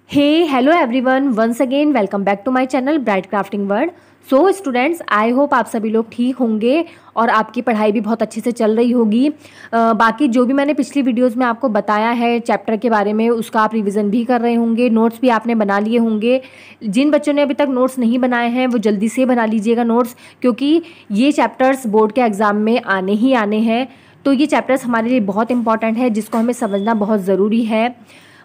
Hey, hello everyone. Once again, welcome back to my channel Bright Crafting World. So students, I hope आप सभी लोग ठीक होंगे और आपकी पढ़ाई भी बहुत अच्छे से चल रही होगी। बाकी जो भी मैंने पिछली वीडियोस में आपको बताया है चैप्टर के बारे में, उसका आप रिवीजन भी कर रहे होंगे, नोट्स भी आपने बना लिए होंगे। जिन बच्चों ने अभी तक नोट्स नहीं बनाए हैं वो जल्दी से बना लीजिएगा नोट्स, क्योंकि ये चैप्टर्स बोर्ड के एग्ज़ाम में आने ही आने हैं। तो ये चैप्टर्स हमारे लिए बहुत इंपॉर्टेंट है, जिसको हमें समझना बहुत ज़रूरी है।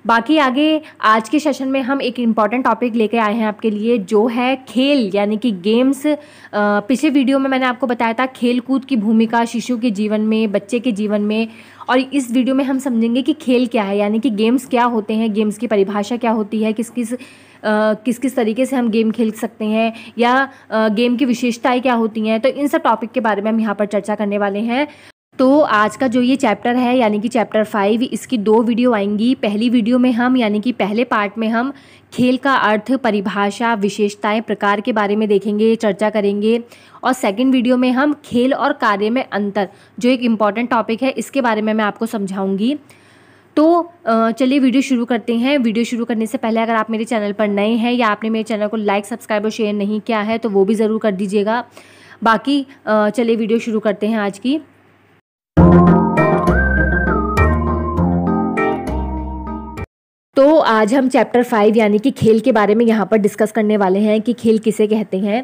बाकी आगे आज के सेशन में हम एक इम्पॉर्टेंट टॉपिक लेके आए हैं आपके लिए, जो है खेल यानी कि गेम्स। पिछले वीडियो में मैंने आपको बताया था खेल कूद की भूमिका शिशु के जीवन में, बच्चे के जीवन में, और इस वीडियो में हम समझेंगे कि खेल क्या है, यानी कि गेम्स क्या होते हैं, गेम्स की परिभाषा क्या होती है, किस किस तरीके से हम गेम खेल सकते हैं, या गेम की विशेषताएं क्या होती हैं। तो इन सब टॉपिक के बारे में हम यहाँ पर चर्चा करने वाले हैं। तो आज का जो ये चैप्टर है यानी कि चैप्टर 5, इसकी 2 वीडियो आएंगी। पहली वीडियो में हम यानी कि पहले पार्ट में हम खेल का अर्थ, परिभाषा, विशेषताएं, प्रकार के बारे में देखेंगे, चर्चा करेंगे। और सेकंड वीडियो में हम खेल और कार्य में अंतर, जो एक इम्पॉर्टेंट टॉपिक है, इसके बारे में मैं आपको समझाऊंगी। तो चलिए वीडियो शुरू करते हैं। वीडियो शुरू करने से पहले अगर आप मेरे चैनल पर नए हैं या आपने मेरे चैनल को लाइक, सब्सक्राइब और शेयर नहीं किया है तो वो भी ज़रूर कर दीजिएगा। बाकी चलिए वीडियो शुरू करते हैं आज की। तो आज हम चैप्टर 5 यानी कि खेल के बारे में यहाँ पर डिस्कस करने वाले हैं कि खेल किसे कहते हैं।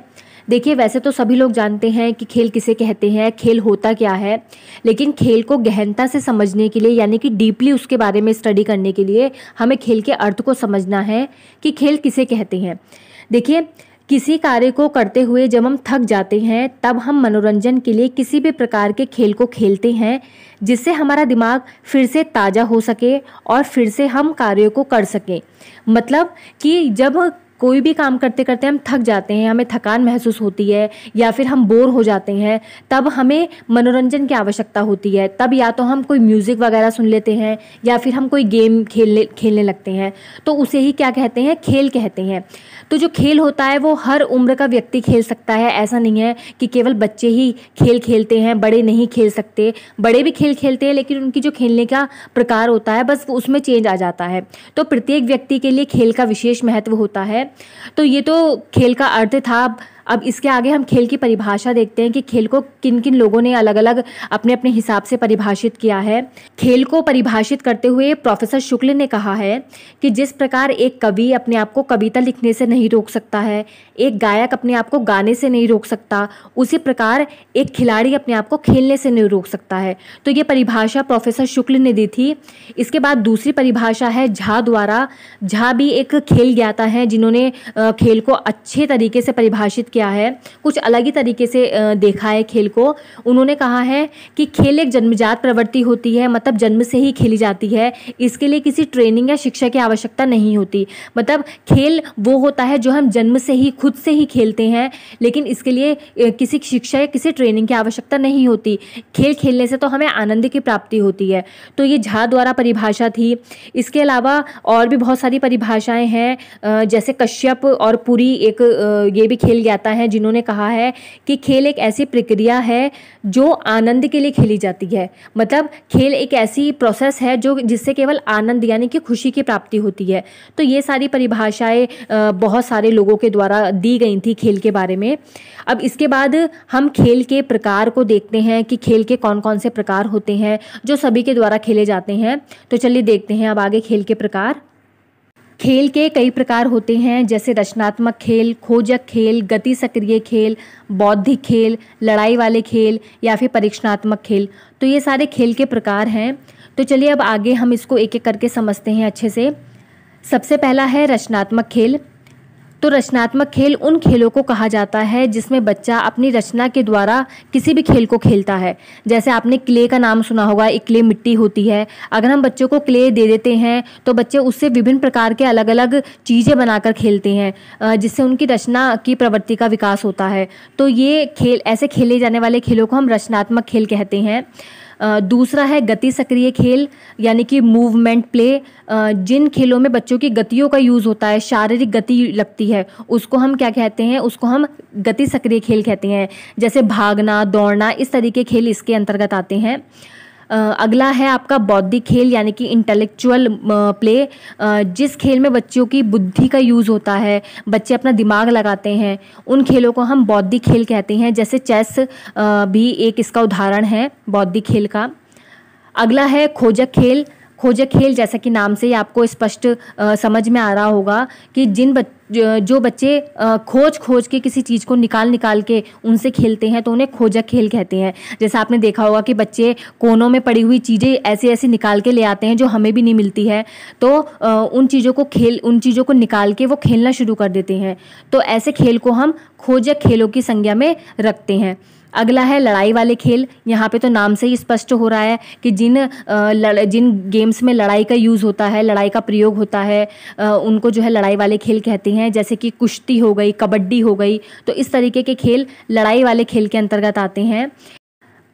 देखिए, वैसे तो सभी लोग जानते हैं कि खेल किसे कहते हैं, खेल होता क्या है, लेकिन खेल को गहनता से समझने के लिए यानी कि डीपली उसके बारे में स्टडी करने के लिए हमें खेल के अर्थ को समझना है कि खेल किसे कहते हैं। देखिए, किसी कार्य को करते हुए जब हम थक जाते हैं तब हम मनोरंजन के लिए किसी भी प्रकार के खेल को खेलते हैं, जिससे हमारा दिमाग फिर से ताज़ा हो सके और फिर से हम कार्यों को कर सकें। मतलब कि जब कोई भी काम करते करते हम थक जाते हैं, हमें थकान महसूस होती है या फिर हम बोर हो जाते हैं, तब हमें मनोरंजन की आवश्यकता होती है। तब या तो हम कोई म्यूज़िक वगैरह सुन लेते हैं या फिर हम कोई गेम खेलने लगते हैं। तो उसे ही क्या कहते हैं, खेल कहते हैं। तो जो खेल होता है वो हर उम्र का व्यक्ति खेल सकता है। ऐसा नहीं है कि केवल बच्चे ही खेल खेलते हैं, बड़े नहीं खेल सकते। बड़े भी खेल खेलते हैं, लेकिन उनकी जो खेलने का प्रकार होता है बस उसमें चेंज आ जाता है। तो प्रत्येक व्यक्ति के लिए खेल का विशेष महत्व होता है। तो ये तो खेल का अर्थ था। अब इसके आगे हम खेल की परिभाषा देखते हैं कि खेल को किन किन लोगों ने अलग अलग अपने अपने हिसाब से परिभाषित किया है। खेल को परिभाषित करते हुए प्रोफेसर शुक्ल ने कहा है कि जिस प्रकार एक कवि अपने आप को कविता लिखने से नहीं रोक सकता है, एक गायक अपने आप को गाने से नहीं रोक सकता, उसी प्रकार एक खिलाड़ी अपने आप को खेलने से नहीं रोक सकता है। तो ये परिभाषा प्रोफेसर शुक्ल ने दी थी। इसके बाद दूसरी परिभाषा है झा द्वारा। झा भी एक खेल ज्ञाता है, जिन्होंने खेल को अच्छे तरीके से परिभाषित किया है, कुछ अलग ही तरीके से देखा है खेल को। उन्होंने कहा है कि खेल एक जन्मजात प्रवृत्ति होती है, मतलब जन्म से ही खेली जाती है। इसके लिए किसी ट्रेनिंग या शिक्षा की आवश्यकता नहीं होती। मतलब खेल वो होता है जो हम जन्म से ही खुद से ही खेलते हैं, लेकिन इसके लिए किसी शिक्षा या किसी ट्रेनिंग की आवश्यकता नहीं होती। खेल खेलने से तो हमें आनंद की प्राप्ति होती है। तो ये झा द्वारा परिभाषा थी। इसके अलावा और भी बहुत सारी परिभाषाएं हैं, जैसे कश्यप और पुरी एक ये भी खेल ज्ञाता है, जिन्होंने कहा है कि खेल एक ऐसी प्रक्रिया है जो आनंद के लिए खेली जाती है। मतलब खेल एक ऐसी प्रोसेस है जो जिससे केवल आनंद यानी कि खुशी की प्राप्ति होती है। तो ये सारी परिभाषाएं बहुत सारे लोगों के द्वारा दी गई थी खेल के बारे में। अब इसके बाद हम खेल के प्रकार को देखते हैं कि खेल के कौन कौन से प्रकार होते हैं जो सभी के द्वारा खेले जाते हैं। तो चलिए देखते हैं अब आगे खेल के प्रकार। खेल के कई प्रकार होते हैं, जैसे रचनात्मक खेल, खोजक खेल, गति सक्रिय खेल, बौद्धिक खेल, लड़ाई वाले खेल या फिर परीक्षणात्मक खेल। तो ये सारे खेल के प्रकार हैं। तो चलिए अब आगे हम इसको एक एक करके समझते हैं अच्छे से। सबसे पहला है रचनात्मक खेल। तो रचनात्मक खेल उन खेलों को कहा जाता है जिसमें बच्चा अपनी रचना के द्वारा किसी भी खेल को खेलता है। जैसे आपने क्ले का नाम सुना होगा, एक क्ले मिट्टी होती है। अगर हम बच्चों को क्ले दे देते हैं तो बच्चे उससे विभिन्न प्रकार के अलग अलग चीज़ें बनाकर खेलते हैं, जिससे उनकी रचना की प्रवृत्ति का विकास होता है। तो ये खेल, ऐसे खेले जाने वाले खेलों को हम रचनात्मक खेल कहते हैं। दूसरा है गति सक्रिय खेल, यानी कि मूवमेंट प्ले। जिन खेलों में बच्चों की गतियों का यूज़ होता है, शारीरिक गति लगती है, उसको हम क्या कहते हैं, उसको हम गति सक्रिय खेल कहते हैं। जैसे भागना, दौड़ना, इस तरीके खेल इसके अंतर्गत आते हैं। अगला है आपका बौद्धिक खेल यानी कि इंटेलेक्चुअल प्ले, जिस खेल में बच्चों की बुद्धि का यूज़ होता है, बच्चे अपना दिमाग लगाते हैं, उन खेलों को हम बौद्धिक खेल कहते हैं। जैसे चेस भी एक इसका उदाहरण है बौद्धिक खेल का। अगला है खोजक खेल। खोजक खेल जैसा कि नाम से ही आपको स्पष्ट समझ में आ रहा होगा कि जो बच्चे खोज के किसी चीज़ को निकाल के उनसे खेलते हैं तो उन्हें खोजक खेल कहते हैं। जैसे आपने देखा होगा कि बच्चे कोनों में पड़ी हुई चीज़ें ऐसे निकाल के ले आते हैं जो हमें भी नहीं मिलती है, तो उन चीज़ों को निकाल के वो खेलना शुरू कर देते हैं। तो ऐसे खेल को हम खोजक खेलों की संज्ञा में रखते हैं। अगला है लड़ाई वाले खेल। यहाँ पे तो नाम से ही स्पष्ट हो रहा है कि जिन गेम्स में लड़ाई का यूज़ होता है, लड़ाई का प्रयोग होता है, उनको जो है लड़ाई वाले खेल कहते हैं। जैसे कि कुश्ती हो गई, कबड्डी हो गई, तो इस तरीके के खेल लड़ाई वाले खेल के अंतर्गत आते हैं।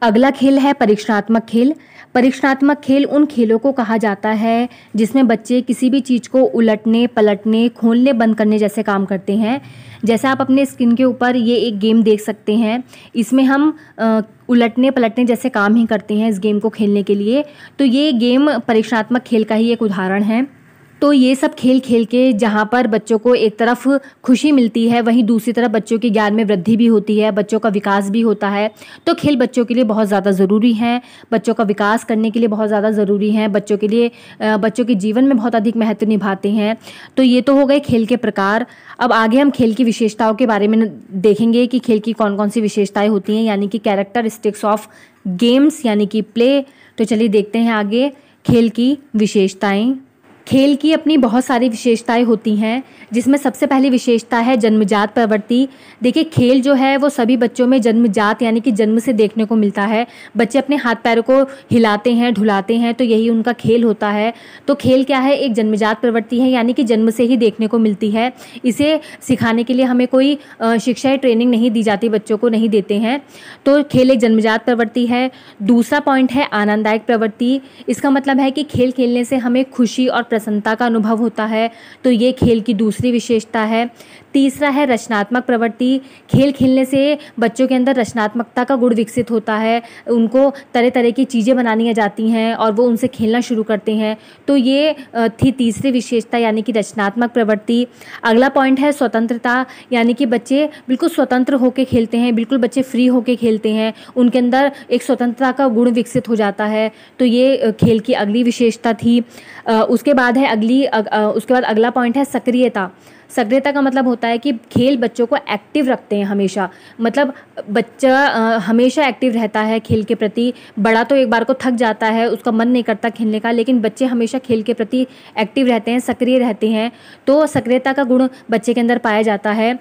अगला खेल है परीक्षणात्मक खेल। परीक्षणात्मक खेल उन खेलों को कहा जाता है जिसमें बच्चे किसी भी चीज़ को उलटने, पलटने, खोलने, बंद करने जैसे काम करते हैं। जैसे आप अपने स्क्रीन के ऊपर ये एक गेम देख सकते हैं, इसमें हम उलटने पलटने जैसे काम ही करते हैं इस गेम को खेलने के लिए। तो ये गेम परीक्षणात्मक खेल का ही एक उदाहरण है। तो ये सब खेल के जहाँ पर बच्चों को एक तरफ खुशी मिलती है, वहीं दूसरी तरफ बच्चों के ज्ञान में वृद्धि भी होती है, बच्चों का विकास भी होता है। तो खेल बच्चों के लिए बहुत ज़्यादा ज़रूरी हैं, बच्चों का विकास करने के लिए बहुत ज़्यादा ज़रूरी हैं, बच्चों के जीवन में बहुत अधिक महत्व निभाते हैं। तो ये तो हो गए खेल के प्रकार। अब आगे हम खेल की विशेषताओं के बारे में देखेंगे कि खेल की कौन कौन सी विशेषताएँ होती हैं, यानी कि कैरेक्टरिस्टिक्स ऑफ गेम्स यानी कि प्ले। तो चलिए देखते हैं आगे खेल की विशेषताएँ। खेल की अपनी बहुत सारी विशेषताएं होती हैं, जिसमें सबसे पहली विशेषता है जन्मजात प्रवृत्ति। देखिए, खेल जो है वो सभी बच्चों में जन्मजात यानी कि जन्म से देखने को मिलता है। बच्चे अपने हाथ पैरों को हिलाते हैं, ढुलाते हैं, तो यही उनका खेल होता है। तो खेल क्या है, एक जन्मजात प्रवृत्ति है, यानी कि जन्म से ही देखने को मिलती है। इसे सिखाने के लिए हमें कोई शिक्षा या ट्रेनिंग नहीं दी जाती, बच्चों को नहीं देते हैं। तो खेल एक जन्मजात प्रवृत्ति है। दूसरा पॉइंट है आनंददायक प्रवृत्ति। इसका मतलब है कि खेल खेलने से हमें खुशी और प्रसन्नता का अनुभव होता है, तो ये खेल की दूसरी विशेषता है। तीसरा है रचनात्मक प्रवृत्ति। खेल खेलने से बच्चों के अंदर रचनात्मकता का गुण विकसित होता है, उनको तरह तरह की चीज़ें बनानी आ जाती हैं और वो उनसे खेलना शुरू करते हैं। तो ये थी तीसरी विशेषता यानी कि रचनात्मक प्रवृत्ति। अगला पॉइंट है स्वतंत्रता, यानी कि बच्चे बिल्कुल स्वतंत्र होकर खेलते हैं, बिल्कुल बच्चे फ्री होकर खेलते हैं, उनके अंदर एक स्वतंत्रता का गुण विकसित हो जाता है। तो ये खेल की अगली विशेषता थी। उसके बाद अगला पॉइंट है सक्रियता। सक्रियता का मतलब होता है कि खेल बच्चों को एक्टिव रखते हैं हमेशा, मतलब बच्चा हमेशा एक्टिव रहता है खेल के प्रति। बड़ा तो एक बार को थक जाता है, उसका मन नहीं करता खेलने का, लेकिन बच्चे हमेशा खेल के प्रति एक्टिव रहते हैं, सक्रिय रहते हैं। तो सक्रियता का गुण बच्चे के अंदर पाया जाता है।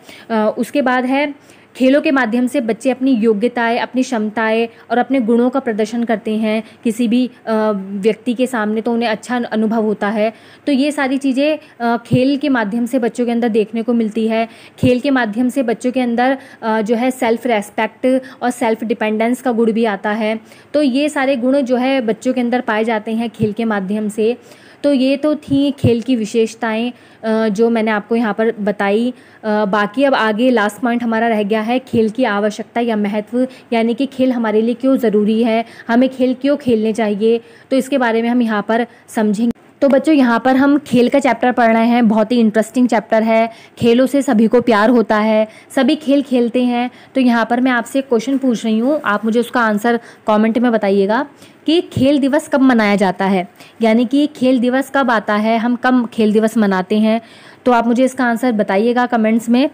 उसके बाद है खेलों के माध्यम से बच्चे अपनी योग्यताएं, अपनी क्षमताएं और अपने गुणों का प्रदर्शन करते हैं किसी भी व्यक्ति के सामने, तो उन्हें अच्छा अनुभव होता है। तो ये सारी चीज़ें खेल के माध्यम से बच्चों के अंदर देखने को मिलती है। खेल के माध्यम से बच्चों के अंदर जो है सेल्फ रेस्पेक्ट और सेल्फ डिपेंडेंस का गुण भी आता है। तो ये सारे गुण जो है बच्चों के अंदर पाए जाते हैं खेल के माध्यम से। तो ये तो थी खेल की विशेषताएं जो मैंने आपको यहाँ पर बताई। बाकी अब आगे लास्ट पॉइंट हमारा रह गया है खेल की आवश्यकता या महत्व, यानी कि खेल हमारे लिए क्यों ज़रूरी है, हमें खेल क्यों खेलने चाहिए। तो इसके बारे में हम यहाँ पर समझेंगे। तो बच्चों, यहाँ पर हम खेल का चैप्टर पढ़ रहे हैं, बहुत ही इंटरेस्टिंग चैप्टर है। खेलों से सभी को प्यार होता है, सभी खेल खेलते हैं। तो यहाँ पर मैं आपसे एक क्वेश्चन पूछ रही हूँ, आप मुझे उसका आंसर कमेंट में बताइएगा कि खेल दिवस कब मनाया जाता है, यानी कि खेल दिवस कब आता है, हम कब खेल दिवस मनाते हैं। तो आप मुझे इसका आंसर बताइएगा कमेंट्स में।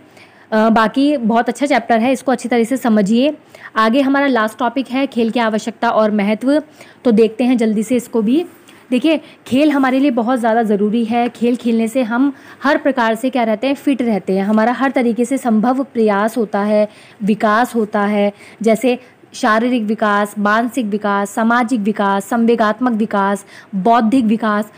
बाकी बहुत अच्छा चैप्टर है, इसको अच्छी तरह से समझिए। आगे हमारा लास्ट टॉपिक है खेल की आवश्यकता और महत्व, तो देखते हैं जल्दी से इसको भी। देखिए, खेल हमारे लिए बहुत ज़्यादा ज़रूरी है। खेल खेलने से हम हर प्रकार से क्या रहते हैं, फिट रहते हैं। हमारा हर तरीके से संभव प्रयास होता है, विकास होता है, जैसे शारीरिक विकास, मानसिक विकास, सामाजिक विकास, संवेगात्मक विकास, बौद्धिक विकास।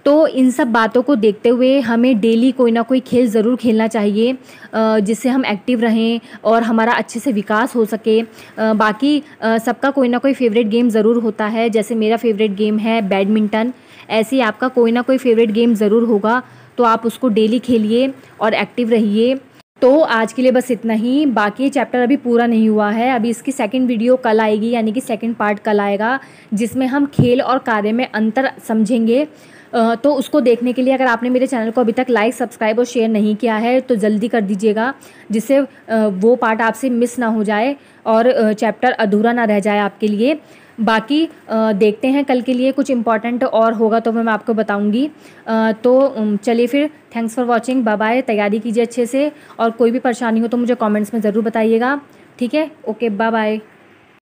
तो इन सब बातों को देखते हुए हमें डेली कोई ना कोई खेल ज़रूर खेलना चाहिए, जिससे हम एक्टिव रहें और हमारा अच्छे से विकास हो सके। बाकी सबका कोई ना कोई फेवरेट गेम ज़रूर होता है, जैसे मेरा फेवरेट गेम है बैडमिंटन। ऐसे ही आपका कोई ना कोई फेवरेट गेम ज़रूर होगा, तो आप उसको डेली खेलिए और एक्टिव रहिए। तो आज के लिए बस इतना ही। बाकी चैप्टर अभी पूरा नहीं हुआ है, अभी इसकी सेकंड वीडियो कल आएगी, यानी कि सेकंड पार्ट कल आएगा, जिसमें हम खेल और कार्य में अंतर समझेंगे। तो उसको देखने के लिए अगर आपने मेरे चैनल को अभी तक लाइक, सब्सक्राइब और शेयर नहीं किया है तो जल्दी कर दीजिएगा, जिससे वो पार्ट आपसे मिस ना हो जाए और चैप्टर अधूरा ना रह जाए आपके लिए। बाकी देखते हैं कल के लिए कुछ इम्पॉर्टेंट और होगा तो मैं आपको बताऊंगी। तो चलिए फिर, thanks for watching, bye bye. तैयारी कीजिए अच्छे से, और कोई भी परेशानी हो तो मुझे कमेंट्स में ज़रूर बताइएगा। ठीक है, ओके, बाय बाय।